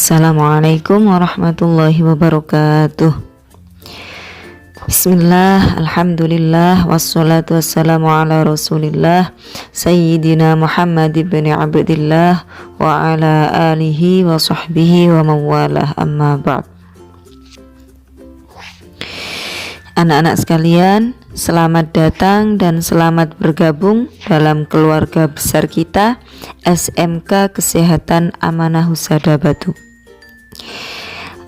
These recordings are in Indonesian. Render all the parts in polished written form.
Assalamualaikum warahmatullahi wabarakatuh. Bismillah, alhamdulillah, wassalatu wassalamu ala rasulillah Sayyidina Muhammad ibn Abdillah wa ala alihi wa sahbihi wa mawalah, amma ba'd. Anak-anak sekalian, selamat datang dan selamat bergabung dalam keluarga besar kita, SMK Kesehatan Amanah Husada Batu.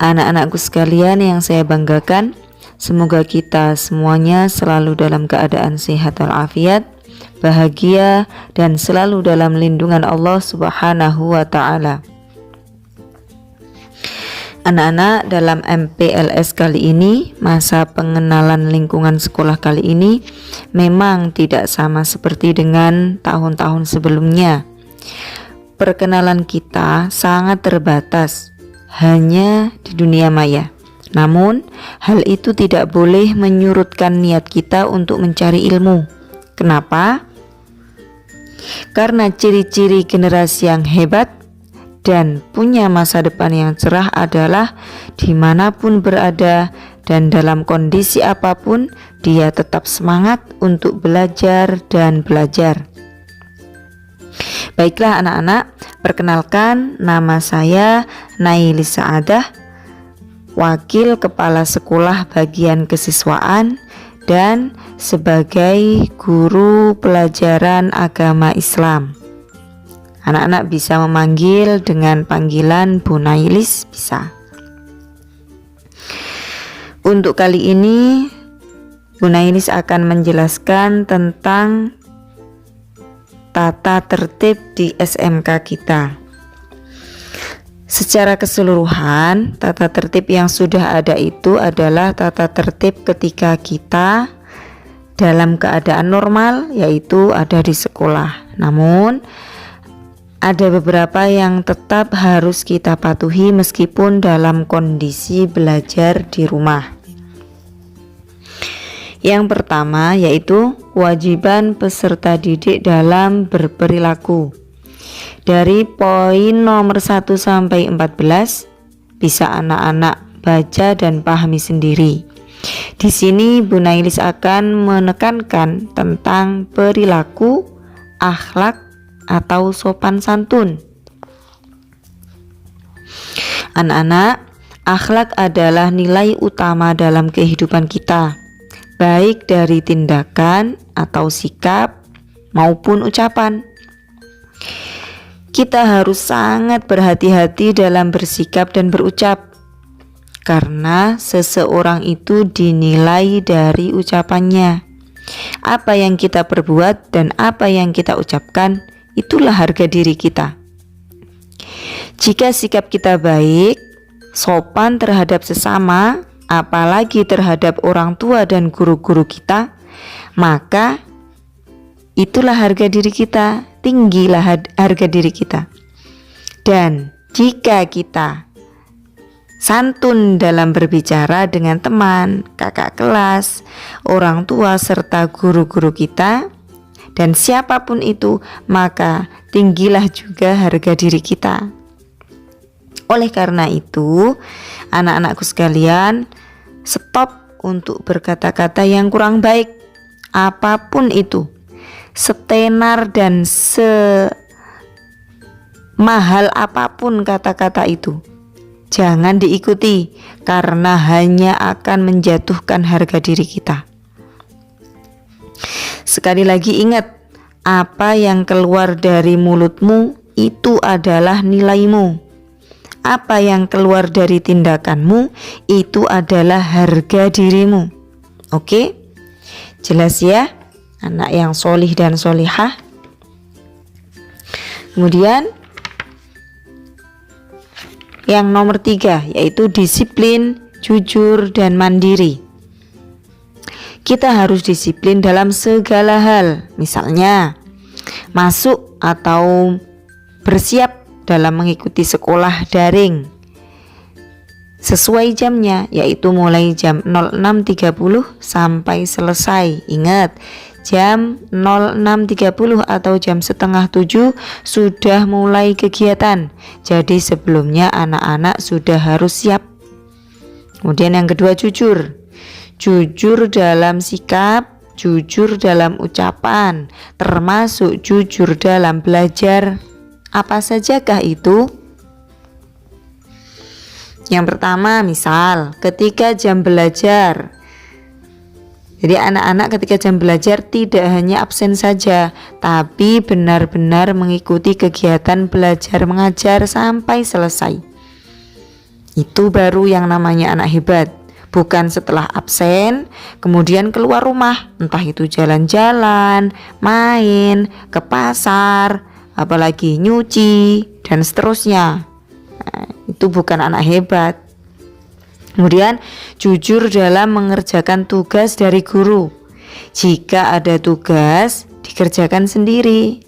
Anak-anakku sekalian yang saya banggakan, semoga kita semuanya selalu dalam keadaan sehat walafiat, bahagia, dan selalu dalam lindungan Allah Subhanahu wa Ta'ala. Anak-anak, dalam MPLS kali ini, masa pengenalan lingkungan sekolah kali ini memang tidak sama seperti dengan tahun-tahun sebelumnya. Perkenalan kita sangat terbatas, hanya di dunia maya. Namun, hal itu tidak boleh menyurutkan niat kita untuk mencari ilmu. Kenapa? Karena ciri-ciri generasi yang hebat dan punya masa depan yang cerah adalah dimanapun berada dan dalam kondisi apapun, dia tetap semangat untuk belajar dan belajar. Baiklah anak-anak, perkenalkan, nama saya Nailis Saadah, Wakil Kepala Sekolah Bagian Kesiswaan dan sebagai guru pelajaran agama Islam. Anak-anak bisa memanggil dengan panggilan Bu Nailis, bisa. Untuk kali ini, Bu Nailis akan menjelaskan tentang tata tertib di SMK kita. Secara keseluruhan, tata tertib yang sudah ada itu adalah tata tertib ketika kita dalam keadaan normal, yaitu ada di sekolah. Namun, ada beberapa yang tetap harus kita patuhi meskipun dalam kondisi belajar di rumah. Yang pertama yaitu kewajiban peserta didik dalam berperilaku. Dari poin nomor 1 sampai 14 bisa anak-anak baca dan pahami sendiri. Di sini Bu Nailis akan menekankan tentang perilaku, akhlak atau sopan santun. Anak-anak, akhlak adalah nilai utama dalam kehidupan kita, baik dari tindakan atau sikap maupun ucapan. Kita harus sangat berhati-hati dalam bersikap dan berucap, karena seseorang itu dinilai dari ucapannya. Apa yang kita perbuat dan apa yang kita ucapkan, itulah harga diri kita. Jika sikap kita baik, sopan terhadap sesama, apalagi terhadap orang tua dan guru-guru kita, maka itulah harga diri kita, tinggilah harga diri kita. Dan jika kita santun dalam berbicara dengan teman, kakak kelas, orang tua, serta guru-guru kita, dan siapapun itu, maka tinggilah juga harga diri kita. Oleh karena itu, anak-anakku sekalian, stop untuk berkata-kata yang kurang baik, apapun itu, setenar dan semahal apapun kata-kata itu, jangan diikuti, karena hanya akan menjatuhkan harga diri kita. Sekali lagi ingat, apa yang keluar dari mulutmu itu adalah nilaimu. Apa yang keluar dari tindakanmu itu adalah harga dirimu. Oke? Jelas ya, anak yang solih dan solihah. Kemudian yang nomor 3 yaitu disiplin, jujur, dan mandiri. Kita harus disiplin dalam segala hal, misalnya masuk atau bersiap dalam mengikuti sekolah daring sesuai jamnya, yaitu mulai jam 06.30 sampai selesai. Ingat, jam 06.30 atau jam setengah 7 sudah mulai kegiatan. Jadi sebelumnya anak-anak sudah harus siap. Kemudian yang kedua, jujur. Jujur dalam sikap, jujur dalam ucapan, termasuk jujur dalam belajar. Apa sajakah itu? Yang pertama, misal ketika jam belajar. Jadi anak-anak ketika jam belajar tidak hanya absen saja, tapi benar-benar mengikuti kegiatan belajar mengajar sampai selesai. Itu baru yang namanya anak hebat. Bukan setelah absen kemudian keluar rumah, entah itu jalan-jalan, main, ke pasar, apalagi nyuci dan seterusnya. Nah, itu bukan anak hebat. Kemudian jujur dalam mengerjakan tugas dari guru. Jika ada tugas dikerjakan sendiri,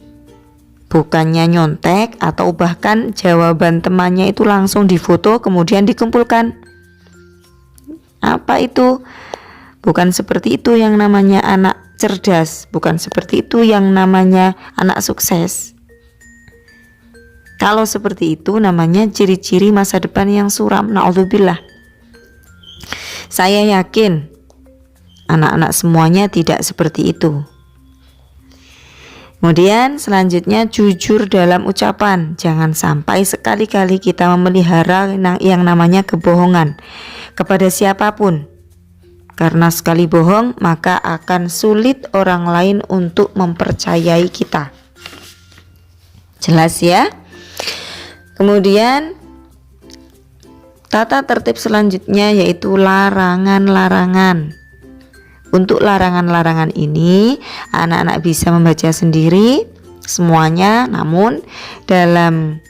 bukannya nyontek atau bahkan jawaban temannya itu langsung difoto kemudian dikumpulkan. Apa itu? Bukan seperti itu yang namanya anak cerdas, bukan seperti itu yang namanya anak sukses. Kalau seperti itu namanya ciri-ciri masa depan yang suram. Na'udzubillah. Saya yakin anak-anak semuanya tidak seperti itu. Kemudian selanjutnya jujur dalam ucapan. Jangan sampai sekali-kali kita memelihara yang namanya kebohongan kepada siapapun. Karena sekali bohong maka akan sulit orang lain untuk mempercayai kita. Jelas ya? Kemudian tata tertib selanjutnya yaitu larangan-larangan. Untuk larangan-larangan ini anak-anak bisa membaca sendiri semuanya, namun dalam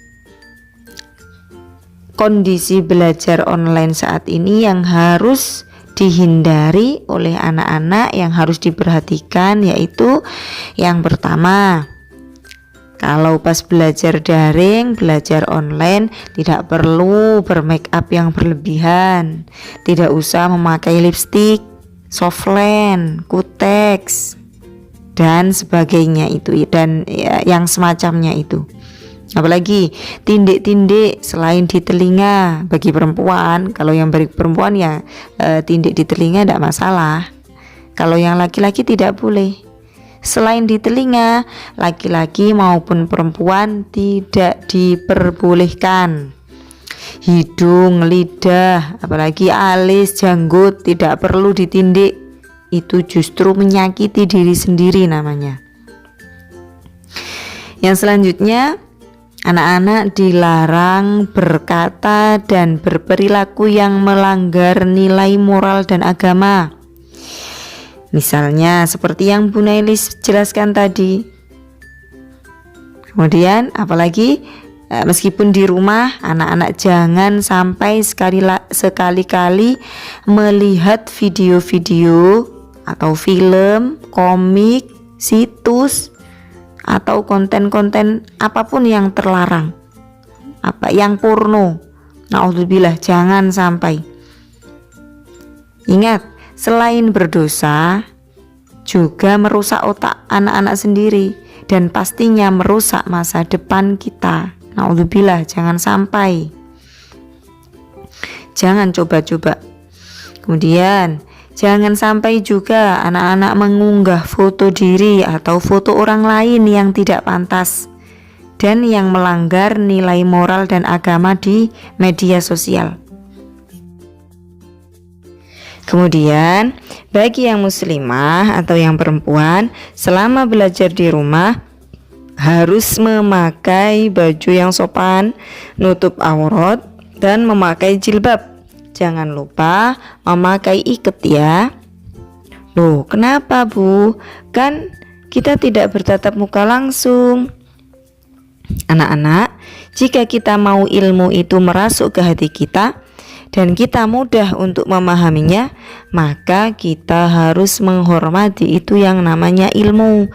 kondisi belajar online saat ini yang harus dihindari oleh anak-anak, yang harus diperhatikan yaitu yang pertama, kalau pas belajar daring, belajar online tidak perlu bermake up yang berlebihan, tidak usah memakai lipstik, softline, kutex dan sebagainya itu, dan ya, yang semacamnya itu. Apalagi tindik-tindik selain di telinga bagi perempuan. Kalau yang bagi perempuan ya tindik di telinga tidak masalah. Kalau yang laki-laki tidak boleh. Selain di telinga, laki-laki maupun perempuan tidak diperbolehkan. Hidung, lidah, apalagi alis, janggut tidak perlu ditindik. Itu justru menyakiti diri sendiri namanya. Yang selanjutnya, anak-anak dilarang berkata dan berperilaku yang melanggar nilai moral dan agama. Misalnya seperti yang Bu Nailis jelaskan tadi. Kemudian apalagi meskipun di rumah, anak-anak jangan sampai sekali-kali melihat video-video atau film, komik, situs atau konten-konten apapun yang terlarang, yang porno. Na'udzubillah, jangan sampai. Ingat, selain berdosa juga merusak otak anak-anak sendiri dan pastinya merusak masa depan kita. Na'udzubillah, jangan sampai. Jangan coba-coba. Kemudian jangan sampai juga anak-anak mengunggah foto diri atau foto orang lain yang tidak pantas dan yang melanggar nilai moral dan agama di media sosial. Kemudian bagi yang muslimah atau yang perempuan, selama belajar di rumah harus memakai baju yang sopan, nutup aurat dan memakai jilbab. Jangan lupa memakai iket ya. Loh, kenapa Bu? Kan kita tidak bertatap muka langsung. Anak-anak, jika kita mau ilmu itu merasuk ke hati kita dan kita mudah untuk memahaminya, maka kita harus menghormati itu yang namanya ilmu.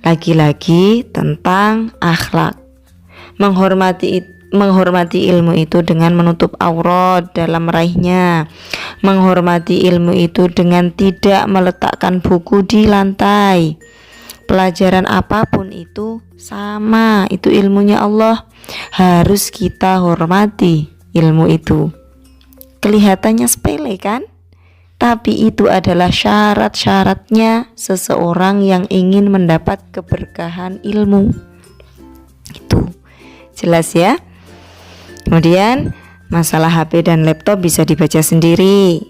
Lagi-lagi tentang akhlak. Menghormati ilmu itu dengan menutup aurat dalam meraihnya. Menghormati ilmu itu dengan tidak meletakkan buku di lantai. Pelajaran apapun itu sama, itu ilmunya Allah, harus kita hormati ilmu itu. Kelihatannya sepele kan? Tapi itu adalah syarat-syaratnya seseorang yang ingin mendapat keberkahan ilmu. Itu jelas ya. Kemudian masalah HP dan laptop bisa dibaca sendiri.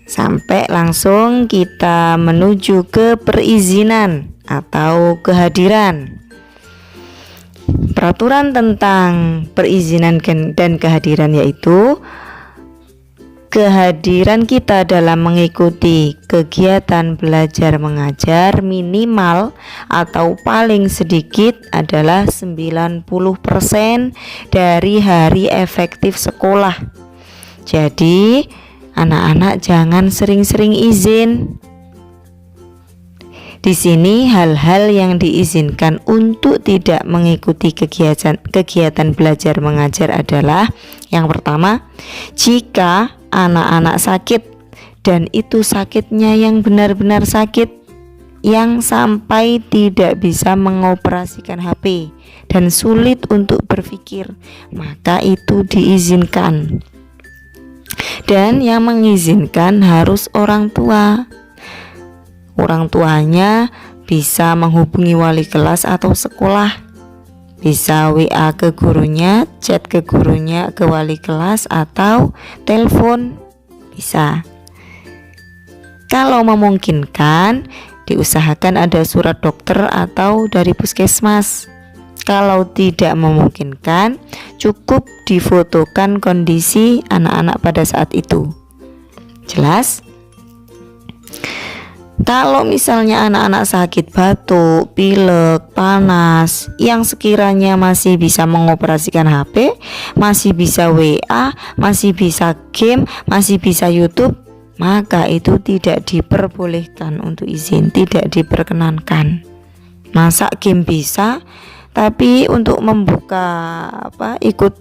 Sampai langsung kita menuju ke perizinan atau kehadiran. Peraturan tentang perizinan dan kehadiran yaitu kehadiran kita dalam mengikuti kegiatan belajar mengajar minimal atau paling sedikit adalah 90% dari hari efektif sekolah. Jadi anak-anak jangan sering-sering izin. Di sini hal-hal yang diizinkan untuk tidak mengikuti kegiatan belajar mengajar adalah yang pertama, jika anak-anak sakit dan itu sakitnya yang benar-benar sakit yang sampai tidak bisa mengoperasikan HP dan sulit untuk berpikir, maka itu diizinkan. Dan yang mengizinkan harus orang tua. Orang tuanya bisa menghubungi wali kelas atau sekolah, bisa WA ke gurunya, chat ke gurunya, ke wali kelas, atau telepon bisa. Kalau memungkinkan, diusahakan ada surat dokter atau dari puskesmas. Kalau tidak memungkinkan, cukup difotokan kondisi anak-anak pada saat itu. Jelas? Kalau misalnya anak-anak sakit batuk, pilek, panas, yang sekiranya masih bisa mengoperasikan HP, masih bisa WA, masih bisa game, masih bisa YouTube, maka itu tidak diperbolehkan untuk izin, tidak diperkenankan. Masa game bisa, tapi untuk membuka ikut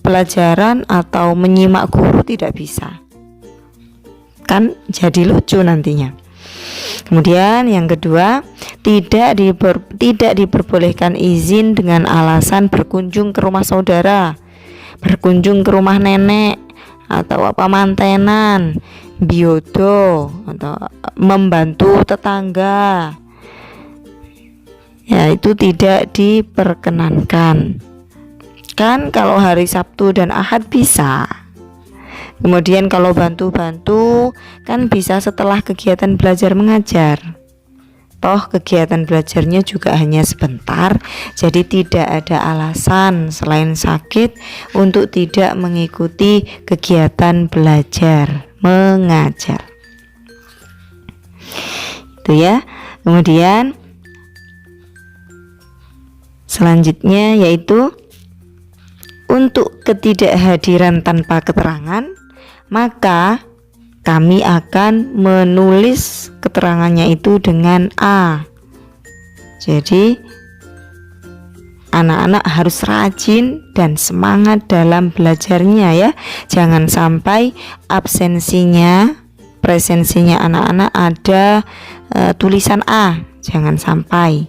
pelajaran atau menyimak guru tidak bisa. Kan jadi lucu nantinya. Kemudian yang kedua, tidak diperbolehkan izin dengan alasan berkunjung ke rumah saudara, berkunjung ke rumah nenek, atau mantenan, biodo, atau membantu tetangga. Ya, itu tidak diperkenankan. Kan kalau hari Sabtu dan Ahad bisa. Kemudian kalau bantu-bantu kan bisa setelah kegiatan belajar mengajar. Toh kegiatan belajarnya juga hanya sebentar, jadi tidak ada alasan selain sakit untuk tidak mengikuti kegiatan belajar mengajar. Itu ya. Kemudian selanjutnya yaitu untuk ketidakhadiran tanpa keterangan, maka kami akan menulis keterangannya itu dengan A. Jadi anak-anak harus rajin dan semangat dalam belajarnya ya. Jangan sampai absensinya, presensinya anak-anak ada tulisan A, jangan sampai.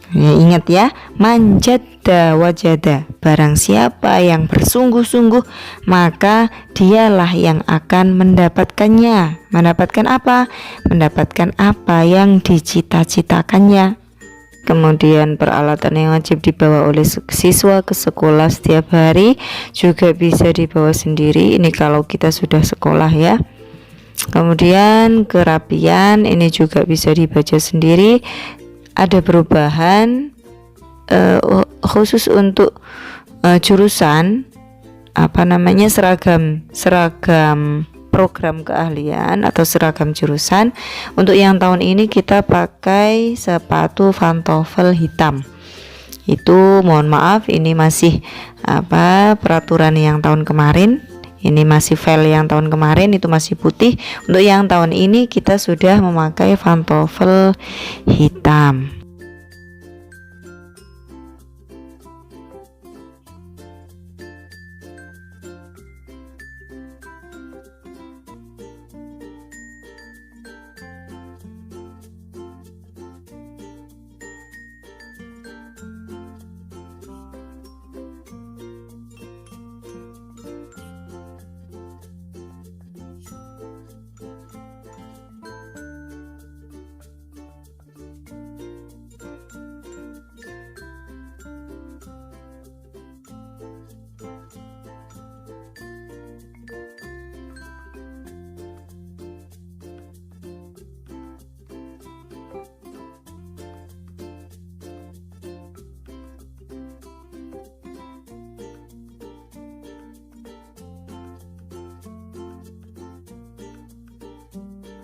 Ya, ingat ya, manjada wajada, barang siapa yang bersungguh-sungguh maka dialah yang akan mendapatkannya. Mendapatkan apa? Mendapatkan apa yang dicita-citakannya. Kemudian peralatan yang wajib dibawa oleh siswa ke sekolah setiap hari juga bisa dibawa sendiri. Ini kalau kita sudah sekolah ya. Kemudian kerapian ini juga bisa dibaca sendiri. Ada perubahan khusus untuk jurusan seragam program keahlian atau seragam jurusan. Untuk yang tahun ini kita pakai sepatu pantofel hitam. Itu mohon maaf, ini masih peraturan yang tahun kemarin. Ini masih file yang tahun kemarin, itu masih putih. Untuk yang tahun ini kita sudah memakai pantofel hitam.